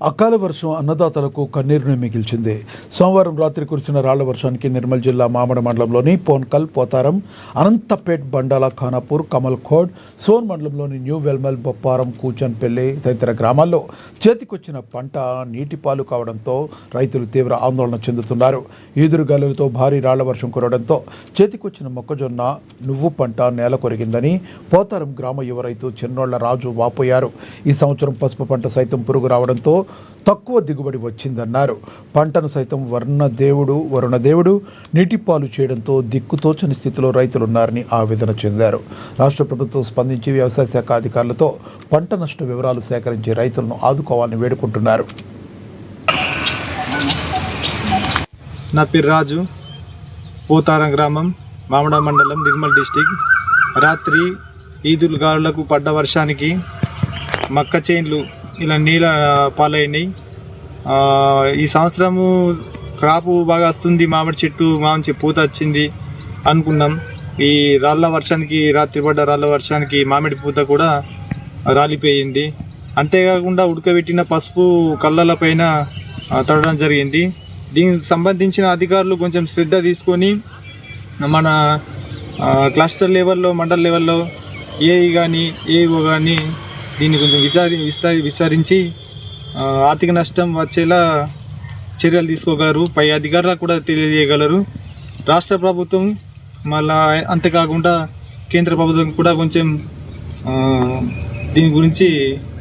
అకాల వర్షం అన్నదాతలకు కన్నీరును మిగిల్చింది. సోమవారం రాత్రి కురిసిన రాళ్ల వర్షానికి నిర్మల్ జిల్లా మామిడి మండలంలోని పోన్కల్, పోతారం, అనంతపేట్, బండాల, ఖానాపూర్, కమల్ఖోడ్, సోన్ మండలంలోని న్యూ వెల్మల్, బొప్పారం, కూచన్పల్లి తదితర గ్రామాల్లో చేతికొచ్చిన పంట నీటిపాలు కావడంతో రైతులు తీవ్ర ఆందోళన చెందుతున్నారు. ఈదురుగాలులతో భారీ రాళ్ల వర్షం కురవడంతో చేతికొచ్చిన మొక్కజొన్న, నువ్వు పంట నేల కొరిగిందని పోతారం గ్రామ యువ రైతు చిన్నోళ్ల రాజు వాపోయారు. ఈ సంవత్సరం పసుపు పంట సైతం పురుగు రావడంతో తక్కువ దిగుబడి వచ్చిందన్నారు. పంటను సైతం వరుణదేవుడు నీటిపాలు చేయడంతో దిక్కుతోచని స్థితిలో రైతులున్నారని ఆవేదన చెందారు. రాష్ట్ర ప్రభుత్వం స్పందించి వ్యవసాయ శాఖ అధికారులతో పంట నష్ట వివరాలు సేకరించి రైతులను ఆదుకోవాలని వేడుకుంటున్నారు. నా పేరు రాజు, పోతారం గ్రామం, మామిడి మండలం, నిర్మల్ డిస్టిక్. రాత్రి ఈదురుగాలులకు పడ్డ వర్షానికి మక్క చేన్లు ఇలా నీళ్ళ పాలైనాయి. ఈ సంవత్సరము క్రాపు బాగా వస్తుంది, మామిడి పూత వచ్చింది అనుకున్నాం. ఈ రాళ్ళ వర్షానికి, రాత్రి పడ్డ రాళ్ళ వర్షానికి మామిడి పూత కూడా రాలిపోయింది. అంతేకాకుండా ఉడకబెట్టిన పసుపు కళ్ళల పైన తడడం జరిగింది. దీనికి సంబంధించిన అధికారులు కొంచెం శ్రద్ధ తీసుకొని మన క్లస్టర్ లెవెల్లో, మండల్ లెవెల్లో ఏఈ కానీ, ఏఓ కానీ దీన్ని కొంచెం విచారించి ఆర్థిక నష్టం వచ్చేలా చర్యలు తీసుకోగలరు. పై అధికారులకు కూడా తెలియజేయగలరు. రాష్ట్ర ప్రభుత్వం మళ్ళా అంతేకాకుండా కేంద్ర ప్రభుత్వం కూడా కొంచెం దీని గురించి